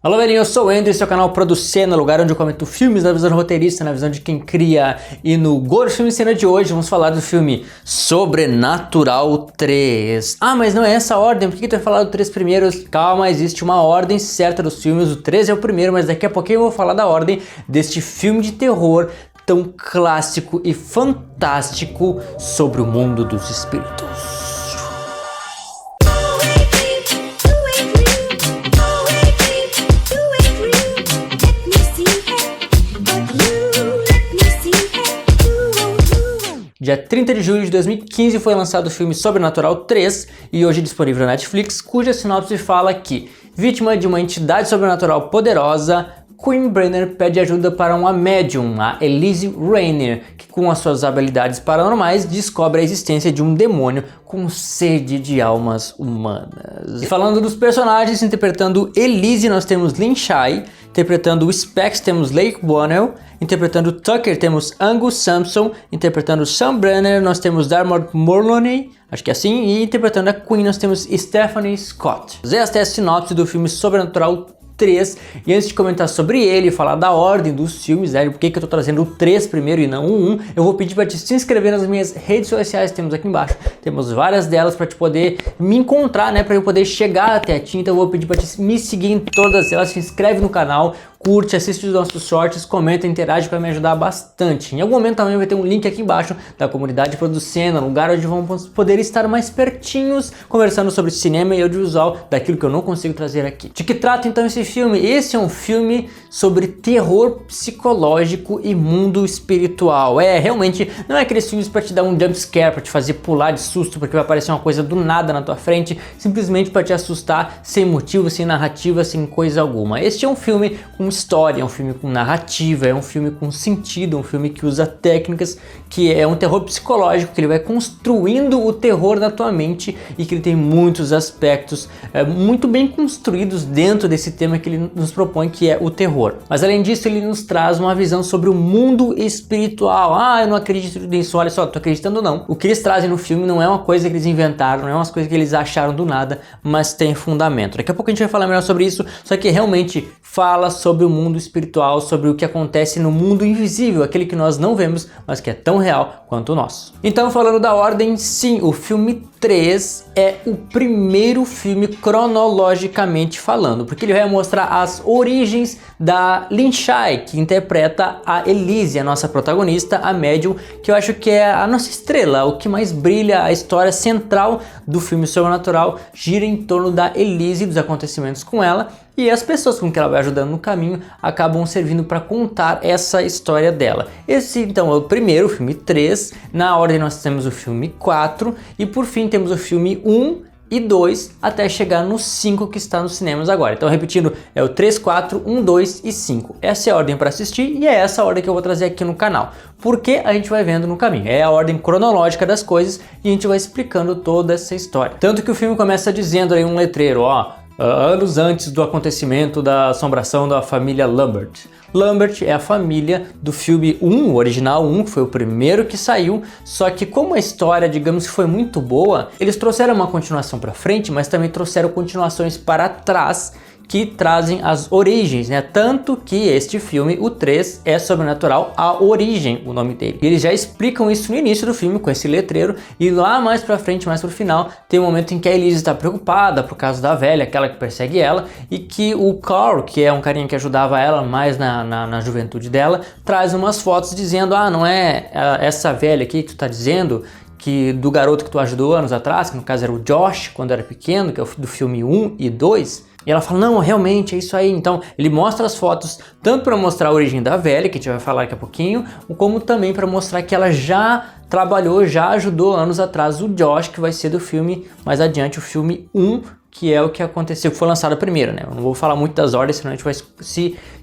Olá, velhinho, eu sou o Andrew, esse é o canal Producena, lugar onde eu comento filmes na visão do roteirista, na visão de quem cria. E no Gordo Filme Cena de hoje vamos falar do filme Sobrenatural 3. Ah, mas não é essa a ordem, por que tu vai falar do 3 primeiros? Calma, existe uma ordem certa dos filmes, o 3 é o primeiro, mas daqui a pouquinho eu vou falar da ordem deste filme de terror tão clássico e fantástico sobre o mundo dos espíritos. Dia 30 de julho de 2015 foi lançado o filme Sobrenatural 3 e hoje é disponível na Netflix, cuja sinopse fala que, vítima de uma entidade sobrenatural poderosa, Quinn Brenner pede ajuda para uma médium, a Elise Rainer, que com as suas habilidades paranormais descobre a existência de um demônio com sede de almas humanas. E falando dos personagens, interpretando Elise nós temos Lin Shaye, interpretando o Specs temos Lake Bonnell, interpretando Tucker temos Angus Sampson, interpretando Sam Brenner nós temos Dermot Mulroney, acho que é assim, e interpretando a Queen nós temos Stephanie Scott. Esta é a sinopse do filme Sobrenatural 3, e antes de comentar sobre ele e falar da ordem dos filmes, né, por que eu tô trazendo o 3 primeiro e não o 1, eu vou pedir para te se inscrever nas minhas redes sociais, temos aqui embaixo, temos várias delas para te poder me encontrar, né, para eu poder chegar até ti, então eu vou pedir para te me seguir em todas elas, se inscreve no canal, curte, assiste os nossos shorts, comenta, interage para me ajudar bastante. Em algum momento também vai ter um link aqui embaixo da comunidade Producena, lugar onde vamos poder estar mais pertinhos, conversando sobre cinema e audiovisual, daquilo que eu não consigo trazer aqui. De que trata então esse filme? Esse é um filme sobre terror psicológico e mundo espiritual. Realmente, não é aqueles filmes para te dar um jump scare, para te fazer pular de susto, porque vai aparecer uma coisa do nada na tua frente, simplesmente para te assustar, sem motivo, sem narrativa, sem coisa alguma. Este é um filme com história, é um filme com narrativa, é um filme com sentido, um filme que usa técnicas, que é um terror psicológico, que ele vai construindo o terror na tua mente e que ele tem muitos aspectos muito bem construídos dentro desse tema que ele nos propõe, que é o terror. Mas além disso, ele nos traz uma visão sobre o mundo espiritual. Ah, eu não acredito nisso, olha só, tô acreditando não. O que eles trazem no filme não é uma coisa que eles inventaram, não é uma coisa que eles acharam do nada, mas tem fundamento. Daqui a pouco a gente vai falar melhor sobre isso, só que realmente fala sobre o mundo espiritual, sobre o que acontece no mundo invisível, aquele que nós não vemos, mas que é tão real quanto o nosso. Então, falando da ordem, sim, o filme 3 é o primeiro filme cronologicamente falando, porque ele vai mostrar as origens da Lin Shaye, que interpreta a Elise, a nossa protagonista, a médium, que eu acho que é a nossa estrela, o que mais brilha. A história central do filme Sobrenatural gira em torno da Elise, dos acontecimentos com ela, e as pessoas com que ela vai ajudando no caminho acabam servindo para contar essa história dela. Esse então é o primeiro, o filme 3, na ordem nós temos o filme 4 e por fim temos o filme 1 e 2 até chegar no 5 que está nos cinemas agora. Então repetindo, é o 3, 4, 1, 2 e 5. Essa é a ordem para assistir e é essa a ordem que eu vou trazer aqui no canal. Porque a gente vai vendo no caminho. É a ordem cronológica das coisas e a gente vai explicando toda essa história. Tanto que o filme começa dizendo aí um letreiro, ó, anos antes do acontecimento da assombração da família Lambert. Lambert é a família do filme 1, o original 1, que foi o primeiro que saiu, só que como a história, digamos que foi muito boa, eles trouxeram uma continuação para frente, mas também trouxeram continuações para trás, que trazem as origens, né? Tanto que este filme, o 3, é Sobrenatural, a origem, o nome dele. E eles já explicam isso no início do filme, com esse letreiro, e lá mais pra frente, mais pro final, tem um momento em que a Elise está preocupada por causa da velha, aquela que persegue ela, e que o Carl, que é um carinha que ajudava ela mais na juventude dela, traz umas fotos dizendo, ah, não é essa velha aqui que tu tá dizendo, que do garoto que tu ajudou anos atrás, que no caso era o Josh, quando era pequeno, que é do filme 1 e 2, e ela fala, não, realmente é isso aí. Então ele mostra as fotos tanto para mostrar a origem da velha, que a gente vai falar daqui a pouquinho, como também para mostrar que ela já trabalhou, já ajudou anos atrás o Josh, que vai ser do filme mais adiante, o filme 1, que é o que aconteceu, que foi lançado primeiro, né? Eu não vou falar muito das ordens, senão a gente vai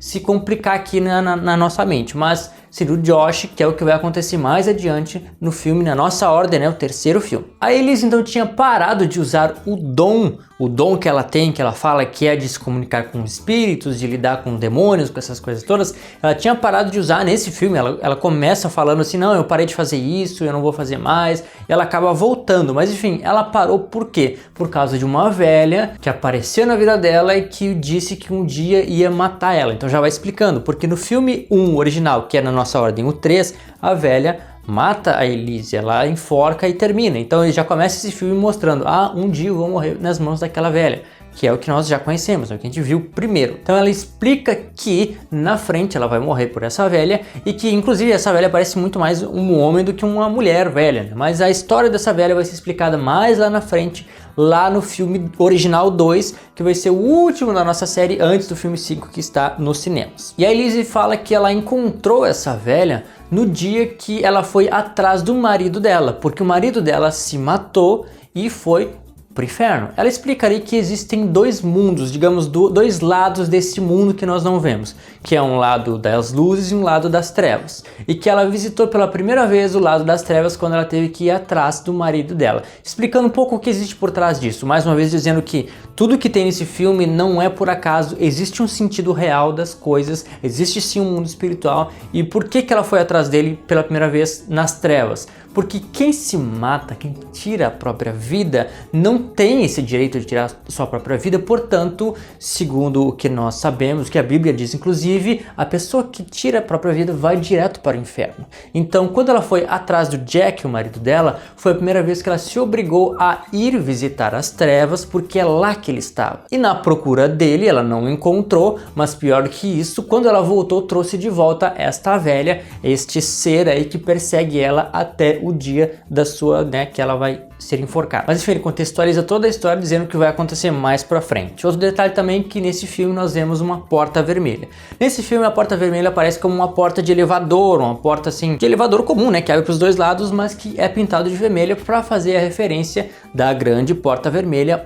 se complicar aqui na nossa mente, mas seria o Josh, que é o que vai acontecer mais adiante no filme, na nossa ordem, né, o terceiro filme. A Elise então tinha parado de usar o dom que ela tem, que ela fala que é de se comunicar com espíritos, de lidar com demônios, com essas coisas todas. Ela tinha parado de usar nesse filme, ela começa falando assim, não, eu parei de fazer isso, eu não vou fazer mais, e ela acaba voltando, mas enfim, ela parou por quê? Por causa de uma velha que apareceu na vida dela e que disse que um dia ia matar ela. Então já vai explicando, porque no filme 1 original, que é na nossa ordem o 3, a velha mata a Elise, ela enforca e termina. Então ele já começa esse filme mostrando, um dia eu vou morrer nas mãos daquela velha, que é o que nós já conhecemos, é o que a gente viu primeiro. Então ela explica que na frente ela vai morrer por essa velha e que inclusive essa velha parece muito mais um homem do que uma mulher velha, né? Mas a história dessa velha vai ser explicada mais lá na frente, lá no filme original 2, que vai ser o último da nossa série antes do filme 5 que está nos cinemas. E a Elise fala que ela encontrou essa velha no dia que ela foi atrás do marido dela, porque o marido dela se matou e foi pro inferno. Ela explica ali que existem dois mundos, digamos, dois lados desse mundo que nós não vemos, que é um lado das luzes e um lado das trevas, e que ela visitou pela primeira vez o lado das trevas quando ela teve que ir atrás do marido dela, explicando um pouco o que existe por trás disso, mais uma vez dizendo que tudo que tem nesse filme não é por acaso, existe um sentido real das coisas, existe sim um mundo espiritual. E por que ela foi atrás dele pela primeira vez nas trevas? Porque quem se mata, quem tira a própria vida, não tem esse direito de tirar a sua própria vida, portanto, segundo o que nós sabemos, que a Bíblia diz inclusive, a pessoa que tira a própria vida vai direto para o inferno. Então, quando ela foi atrás do Jack, o marido dela, foi a primeira vez que ela se obrigou a ir visitar as trevas, porque é lá que ele estava. E na procura dele, ela não o encontrou, mas pior do que isso, quando ela voltou, trouxe de volta esta velha, este ser aí que persegue ela até o dia da sua, né, que ela vai ser enforcada. Mas enfim, ele contextualiza toda a história dizendo que vai acontecer mais pra frente. Outro detalhe também é que nesse filme nós vemos uma porta vermelha. Nesse filme a porta vermelha aparece como uma porta de elevador, uma porta assim, de elevador comum, né, que abre pros dois lados, mas que é pintado de vermelho para fazer a referência da grande porta vermelha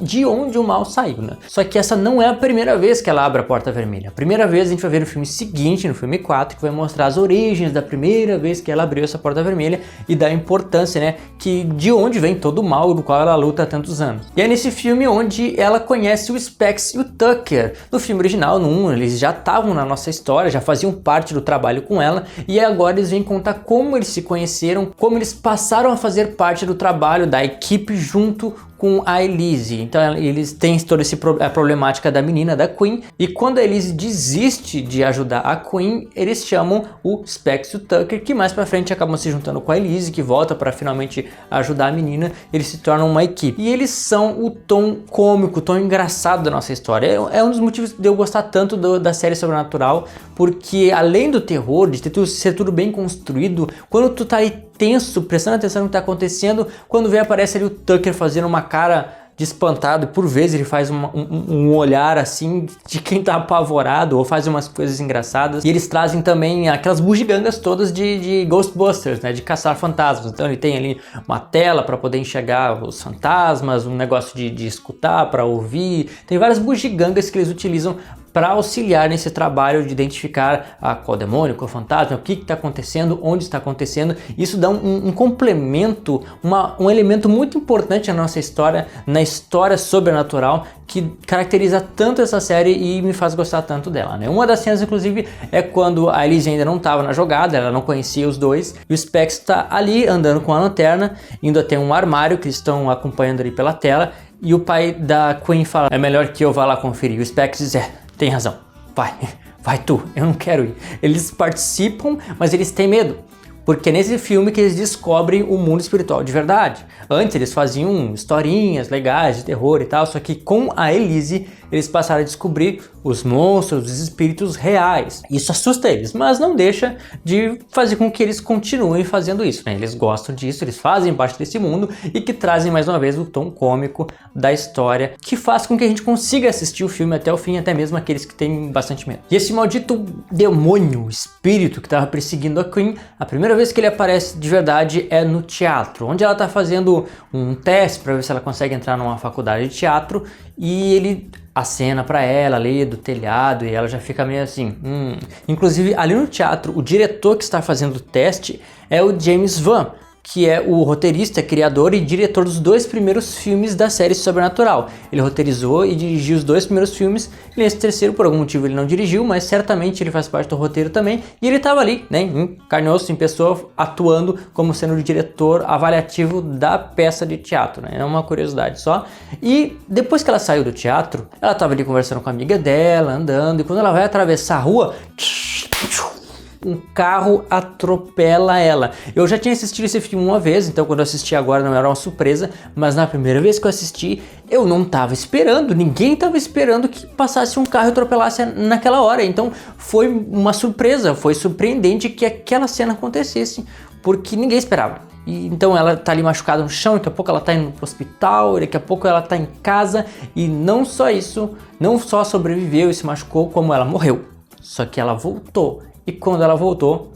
de onde o mal saiu, né? Só que essa não é a primeira vez que ela abre a porta vermelha. A primeira vez a gente vai ver no filme seguinte, no filme 4, que vai mostrar as origens da primeira vez que ela abriu essa porta vermelha e da importância, né, que de onde vem todo o mal do qual ela luta há tantos anos. E é nesse filme onde ela conhece o Specs e o Tucker. No filme original, no 1, eles já estavam na nossa história, já faziam parte do trabalho com ela, e agora eles vêm contar como eles se conheceram, como eles passaram a fazer parte do trabalho da equipe junto com a Elise. Então eles têm toda a problemática da menina, da Queen, e quando a Elise desiste de ajudar a Queen, eles chamam o Specs e o Tucker, que mais pra frente acabam se juntando com a Elise, que volta para finalmente ajudar a menina. Eles se tornam uma equipe. E eles são o tom cômico, o tom engraçado da nossa história. É um dos motivos de eu gostar tanto da série Sobrenatural, porque além do terror, de ser tudo bem construído, quando tu tá aí tenso, prestando atenção no que tá acontecendo, quando vem aparece ali o Tucker fazendo uma cara de espantado, e por vezes ele faz um olhar assim de quem tá apavorado, ou faz umas coisas engraçadas. E eles trazem também aquelas bugigangas todas de Ghostbusters, né, de caçar fantasmas. Então ele tem ali uma tela para poder enxergar os fantasmas, um negócio de escutar, para ouvir. Tem várias bugigangas que eles utilizam para auxiliar nesse trabalho de identificar qual demônio, qual fantasma, o que está acontecendo, onde está acontecendo. Isso dá um complemento, um elemento muito importante na nossa história, na história sobrenatural, que caracteriza tanto essa série e me faz gostar tanto dela, né? Uma das cenas, inclusive, é quando a Elise ainda não estava na jogada, ela não conhecia os dois, e o Specs está ali andando com a lanterna, indo até um armário que eles estão acompanhando ali pela tela, e o pai da Queen fala, é melhor que eu vá lá conferir. E o Specs diz, tem razão, vai tu, eu não quero ir. Eles participam, mas eles têm medo, porque é nesse filme que eles descobrem o mundo espiritual de verdade. Antes eles faziam historinhas legais de terror e tal, só que com a Elise eles passaram a descobrir os monstros, os espíritos reais. Isso assusta eles, mas não deixa de fazer com que eles continuem fazendo isso, né? Eles gostam disso, eles fazem parte desse mundo e que trazem mais uma vez o tom cômico da história, que faz com que a gente consiga assistir o filme até o fim, até mesmo aqueles que têm bastante medo. E esse maldito demônio, espírito que estava perseguindo a Queen, a primeira vez que ele aparece de verdade é no teatro, onde ela tá fazendo um teste para ver se ela consegue entrar numa faculdade de teatro e ele acena para ela ali do telhado e ela já fica meio assim. Inclusive ali no teatro, o diretor que está fazendo o teste é o James Wan, que é o roteirista, criador e diretor dos 2 primeiros filmes da série Sobrenatural. Ele roteirizou e dirigiu os 2 primeiros filmes, e nesse terceiro, por algum motivo, ele não dirigiu, mas certamente ele faz parte do roteiro também, e ele estava ali, né, em carne e osso, em pessoa, atuando como sendo o diretor avaliativo da peça de teatro, né, é uma curiosidade só. E depois que ela saiu do teatro, ela estava ali conversando com a amiga dela, andando, e quando ela vai atravessar a rua, um carro atropela ela. Eu já tinha assistido esse filme uma vez, então quando eu assisti agora não era uma surpresa, mas na primeira vez que eu assisti, eu não estava esperando, ninguém estava esperando que passasse um carro e atropelasse naquela hora, então foi uma surpresa, foi surpreendente que aquela cena acontecesse, porque ninguém esperava. E então ela tá ali machucada no chão, daqui a pouco ela tá indo pro hospital, daqui a pouco ela tá em casa, e não só isso, não só sobreviveu e se machucou, como ela morreu. Só que ela voltou. E quando ela voltou,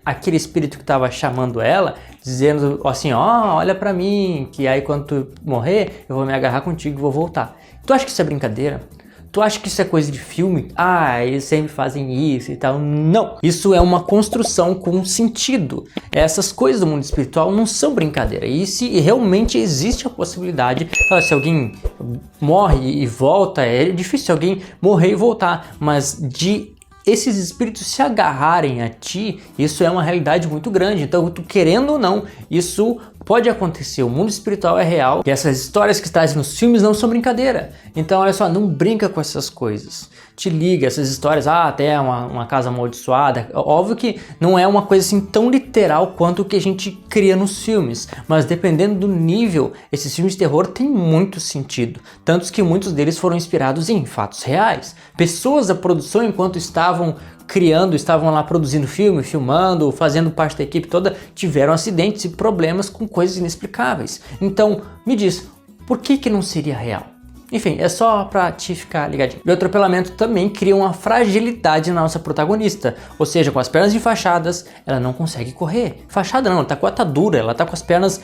aquele espírito que estava chamando ela, dizendo assim, olha pra mim, que aí quando tu morrer, eu vou me agarrar contigo e vou voltar. Tu acha que isso é brincadeira? Tu acha que isso é coisa de filme? Eles sempre fazem isso e tal. Não! Isso é uma construção com sentido. Essas coisas do mundo espiritual não são brincadeira. E se realmente existe a possibilidade, se alguém morre e volta, é difícil alguém morrer e voltar, mas de esses espíritos se agarrarem a ti, isso é uma realidade muito grande. Então, tu querendo ou não, isso pode acontecer. O mundo espiritual é real e essas histórias que trazem nos filmes não são brincadeira. Então, olha só, não brinca com essas coisas. Te liga, essas histórias, até uma casa amaldiçoada. Óbvio que não é uma coisa assim tão literal quanto o que a gente cria nos filmes, mas dependendo do nível, esses filmes de terror têm muito sentido. Tanto que muitos deles foram inspirados em fatos reais. Pessoas da produção, enquanto estavam criando, estavam lá produzindo filme, filmando, fazendo parte da equipe toda, tiveram acidentes e problemas com coisas inexplicáveis. Então, me diz, por que não seria real? Enfim, é só pra te ficar ligadinho. O atropelamento também cria uma fragilidade na nossa protagonista, ou seja, com as pernas enfaixadas, ela não consegue correr. Fachada não, ela tá com a atadura, ela tá com as pernas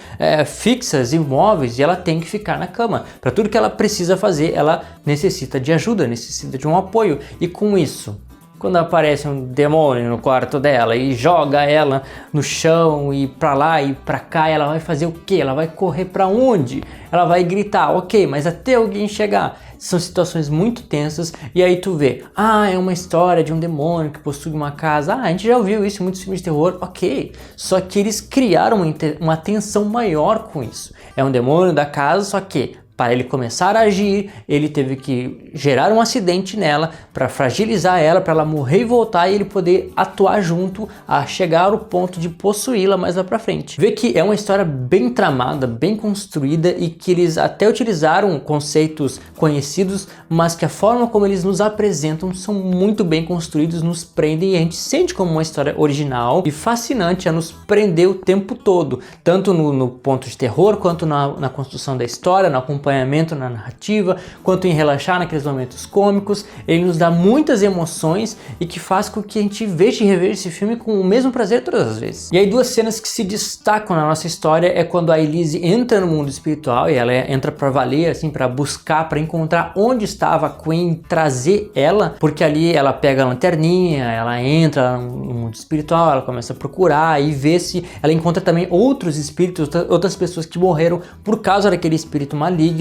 fixas, imóveis, e ela tem que ficar na cama. Para tudo que ela precisa fazer, ela necessita de ajuda, necessita de um apoio, e com isso, quando aparece um demônio no quarto dela e joga ela no chão e pra lá e pra cá, ela vai fazer o quê? Ela vai correr pra onde? Ela vai gritar, ok, mas até alguém chegar. São situações muito tensas e aí tu vê, é uma história de um demônio que possui uma casa. A gente já ouviu isso em muitos filmes de terror, ok. Só que eles criaram uma tensão maior com isso. É um demônio da casa, só que para ele começar a agir, ele teve que gerar um acidente nela para fragilizar ela, para ela morrer e voltar e ele poder atuar junto a chegar ao ponto de possuí-la mais lá para frente. Vê que é uma história bem tramada, bem construída e que eles até utilizaram conceitos conhecidos, mas que a forma como eles nos apresentam são muito bem construídos, nos prendem e a gente sente como uma história original e fascinante a nos prender o tempo todo, tanto no ponto de terror quanto na construção da história, na acompanhamento na narrativa, quanto em relaxar naqueles momentos cômicos. Ele nos dá muitas emoções e que faz com que a gente veja e reveja esse filme com o mesmo prazer todas as vezes. E aí 2 cenas que se destacam na nossa história é quando a Elise entra no mundo espiritual e ela entra para valer, assim, para buscar, para encontrar onde estava a Queen, trazer ela, porque ali ela pega a lanterninha, ela entra no mundo espiritual, ela começa a procurar e vê se ela encontra também outros espíritos, outras pessoas que morreram por causa daquele espírito maligno,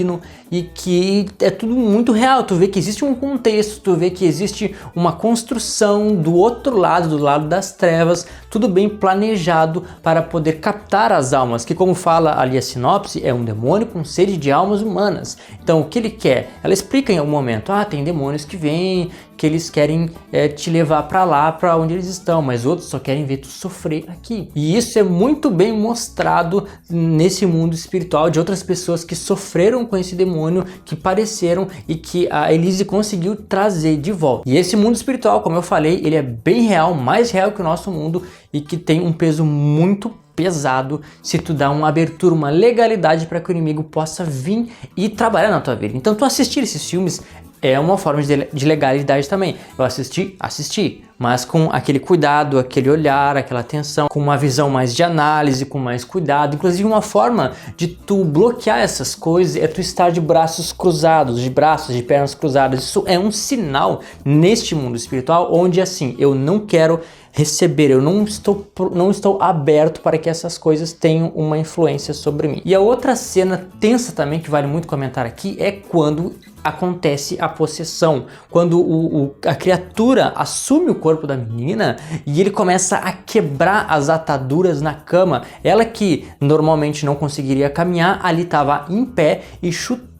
e que é tudo muito real. Tu vê que existe um contexto, tu vê que existe uma construção do outro lado, do lado das trevas, tudo bem planejado para poder captar as almas, que como fala ali a sinopse, é um demônio com sede de almas humanas. Então o que ele quer? Ela explica em algum momento, tem demônios que vêm, que eles querem te levar para lá, para onde eles estão, mas outros só querem ver tu sofrer aqui. E isso é muito bem mostrado nesse mundo espiritual de outras pessoas que sofreram com esse demônio, que padeceram e que a Elise conseguiu trazer de volta. E esse mundo espiritual, como eu falei, ele é bem real, mais real que o nosso mundo e que tem um peso muito pesado se tu dá uma abertura, uma legalidade para que o inimigo possa vir e trabalhar na tua vida. Então tu assistir esses filmes é uma forma de legalidade também. Eu assisti, mas com aquele cuidado, aquele olhar, aquela atenção, com uma visão mais de análise, com mais cuidado. Inclusive uma forma de tu bloquear essas coisas é tu estar de braços cruzados, de pernas cruzadas. Isso é um sinal neste mundo espiritual onde assim, eu não quero receber, eu não estou aberto para que essas coisas tenham uma influência sobre mim. E a outra cena tensa também, que vale muito comentar aqui, é quando acontece a possessão, quando a criatura assume o corpo da menina e ele começa a quebrar as ataduras na cama. Ela que normalmente não conseguiria caminhar, ali estava em pé e chutando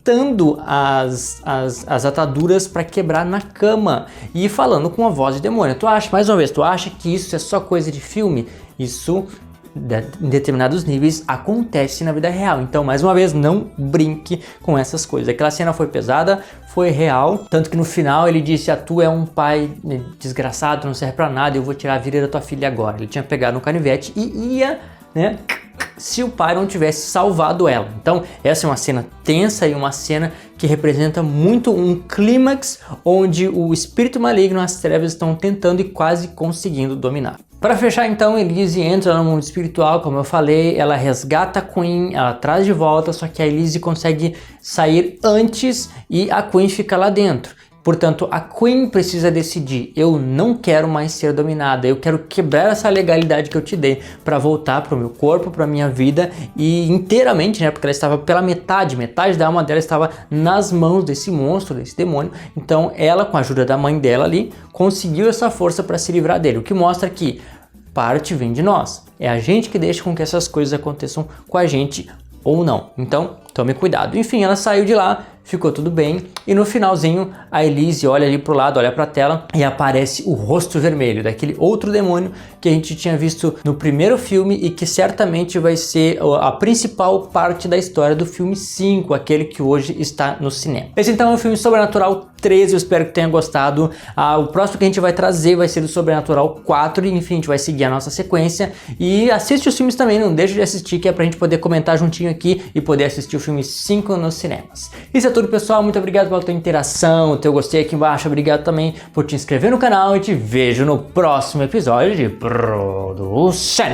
as ataduras para quebrar na cama e falando com a voz de demônio. Tu acha, mais uma vez, tu acha que isso é só coisa de filme? Isso em determinados níveis acontece na vida real. Então, mais uma vez, não brinque com essas coisas. Aquela cena foi pesada, foi real, tanto que no final ele disse: tu é um pai desgraçado, não serve pra nada, eu vou tirar a vida da tua filha agora. Ele tinha pegado um canivete e ia, né, se o pai não tivesse salvado ela. Então essa é uma cena tensa e uma cena que representa muito um clímax onde o espírito maligno e as trevas estão tentando e quase conseguindo dominar. Para fechar então, Elise entra no mundo espiritual, como eu falei, ela resgata a Queen, ela traz de volta, só que a Elise consegue sair antes e a Queen fica lá dentro. Portanto, a Queen precisa decidir: eu não quero mais ser dominada, eu quero quebrar essa legalidade que eu te dei para voltar para o meu corpo, para minha vida e inteiramente, né? Porque ela estava pela metade da alma dela estava nas mãos desse monstro, desse demônio. Então ela, com a ajuda da mãe dela ali, conseguiu essa força para se livrar dele, o que mostra que parte vem de nós. É a gente que deixa com que essas coisas aconteçam com a gente ou não. Então, tome cuidado. Enfim, ela saiu de lá, ficou tudo bem, e no finalzinho a Elise olha ali pro lado, olha pra tela e aparece o rosto vermelho daquele outro demônio que a gente tinha visto no primeiro filme e que certamente vai ser a principal parte da história do filme 5, aquele que hoje está no cinema. Esse então é o filme Sobrenatural 13, eu espero que tenha gostado. O próximo que a gente vai trazer vai ser o Sobrenatural 4 e enfim, a gente vai seguir a nossa sequência e assiste os filmes também, não deixa de assistir, que é pra gente poder comentar juntinho aqui e poder assistir o filme 5 nos cinemas. Isso é tudo, pessoal, muito obrigado pela tua interação, o teu gostei aqui embaixo, obrigado também por te inscrever no canal e te vejo no próximo episódio de Produção.